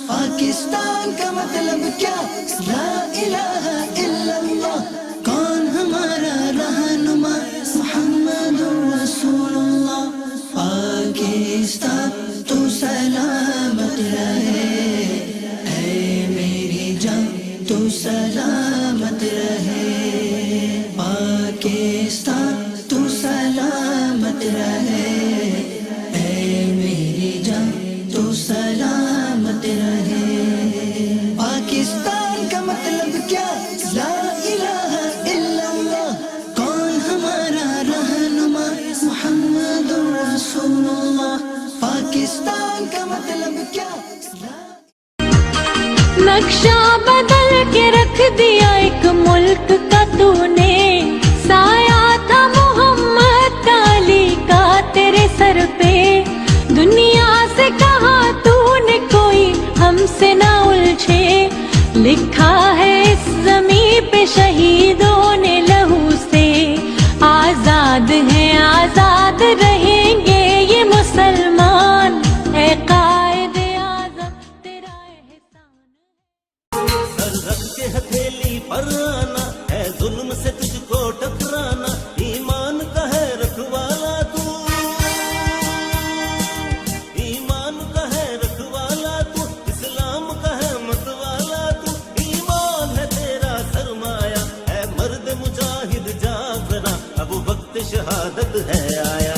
پاکستان کا مطلب کیا؟ لا الہ الا اللہ. کون ہمارا رہنما؟ محمد رسول اللہ. پاکستان تو سلامت رہے، اے میری جان تو سلامت رہے. پاکستان تو سلامت رہے، اے میری جان تو سلامت رہے. پاکستان کا مطلب کیا؟ لا الہ الا اللہ. کون ہمارا رہنما؟ محمد رسول اللہ. پاکستان کا مطلب کیا؟ نقشہ بدل کے رکھ دیا ایک ملک کا تو نے، سایہ تھا محمد علی کا تیرے سر پہ. دنیا سے کہا تو نے کوئی ہم سے نہ الجھے، لکھا ہے اس زمین پہ شہیدوں نے لہو سے. آزاد ہیں آزاد رہیں گے یہ مسلمان، اے قائد اعظم تیرا احسان. سر رکھ کے ہتھیلی پر آنا ہے، ظلم سے تجھ کو ٹکرانا. ایمان کا ہے رکھوالا تو، ایمان کا ہے رکھوالا تو، اسلام کا ہے متوالا تو. ایمان ہے تیرا سرمایہ، ہے مرد مجاہد جاگ ذرا، اب وقت شہادت ہے آیا.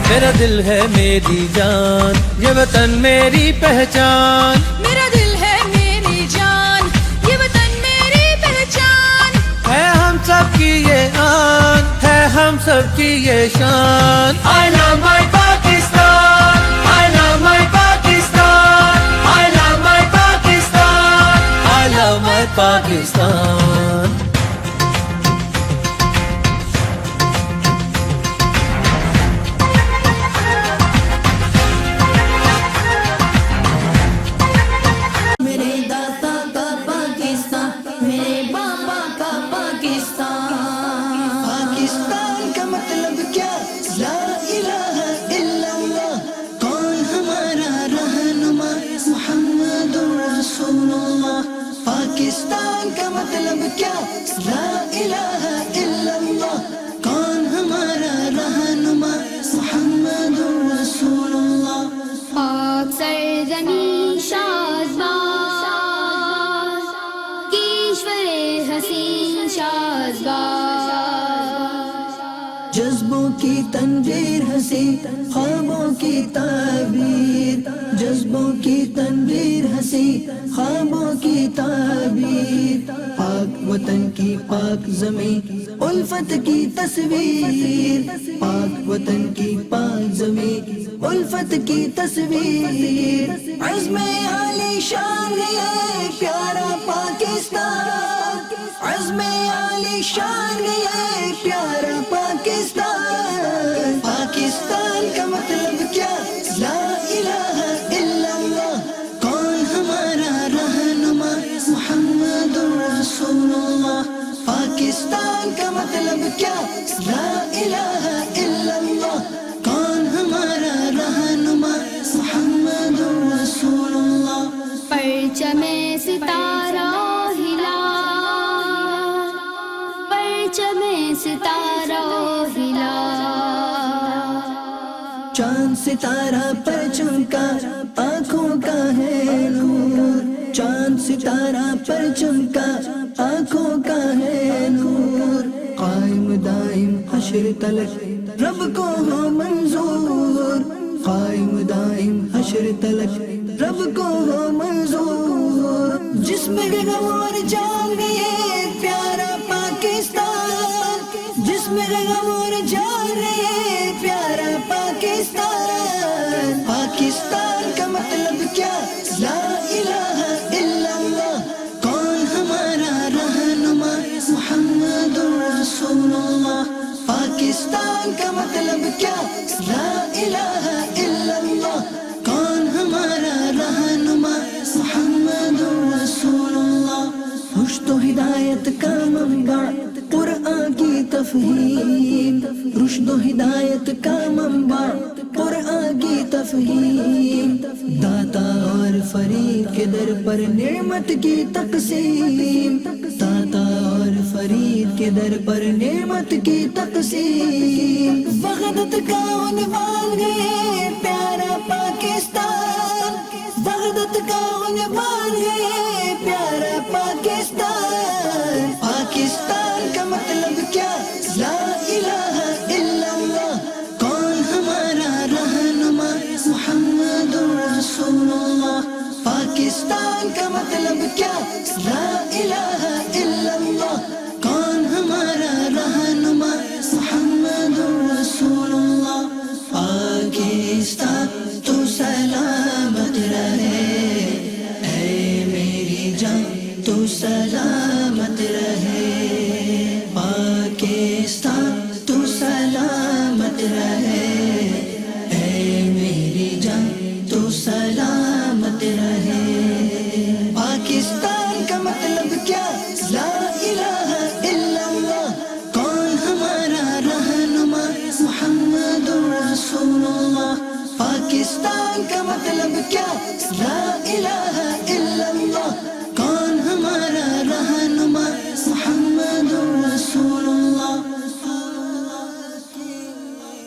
میرا دل ہے میری جان، یہ وطن میری پہچان. میرا دل ہے میری جان، یہ وطن میری پہچان. ہے ہم سب کی یہ آن، ہے ہم سب کی یہ شان. I love my Pakistan, I love my Pakistan, I love my Pakistan, I love my Pakistan. Pakistan Pakistan کا مطلب کیا لا الہ الا اللہ کون ہمارا رہنما محمد رسول اللہ پاکستان کا مطلب کیا لا الہ الا اللہ کون ہمارا رہنما محمد رسول اللہ پاک سرزمین شادباز کیشور حسین شادباز جذبوں کی تنویر ہنسی خوابوں کی تعبیر جذبوں کی تنویر ہنسی خوابوں کی تعبیر پاک وطن کی پاک زمین الفت کی تصویر پاک وطن کی پاک زمین الفت کی تصویر عزم عالی شان ہے پیارا پاکستان عزم عالی شان ہے پیارا پاکستان پاکستان کا مطلب کیا لا الہ الا اللہ کون ہمارا رہنما محمد رسول اللہ پاکستان کا مطلب کیا لا الہ الا اللہ کون ہمارا رہنما محمد رسول اللہ پرچم ستارہ ہلا پرچم ستارہ ہلا چاند ستارہ پر چمکا آنکھوں کا ہے نور چاند ستارہ پر چمکا آنکھوں کا ہے نور قائم دائم حشر تلک رب کو ہو منظور قائم دائم حشر تلک رب کو ہو منظور جس میں غم اور جان ہے پیارا پاکستان جس میں غم اور جان ہے پیارا پاکستان پاکستان کا مطلب کیا لا الہ الا اللہ کون ہمارا رہنما محمد رسول اللہ پاکستان کا مطلب کیا لا الہ الا اللہ کون ہمارا رہنما محمد رسول اللہ رشد و ہدایت کا منبع قرآن کی تفہیم رشد و ہدایت کا منبع قرآن کی تفہیم داتا اور فرید کے در پر نعمت کی تقسیم داتا اور فرید کے در پر نعمت کی تقسیم وحدت کا عنوان ہے پیارا پاکستان وحدت کا عنوان ہے پیارا پاکستان پاکستان کا مطلب کیا لا الہ الا اللہ کون ہمارا رہنما محمد رسول اللہ پاکستان کا مطلب کیا لا الہ الا اللہ کون ہمارا رہنما محمد رسول اللہ پاکستان تو سلامت رہے اے میری جان تو سلامت رہے پاکستان تو سلامت رہے اے میری جان تو سلامت رہے پاکستان کا مطلب کیا لا الہ الا اللہ کون ہمارا رہنما محمد رسول اللہ پاکستان کا مطلب کیا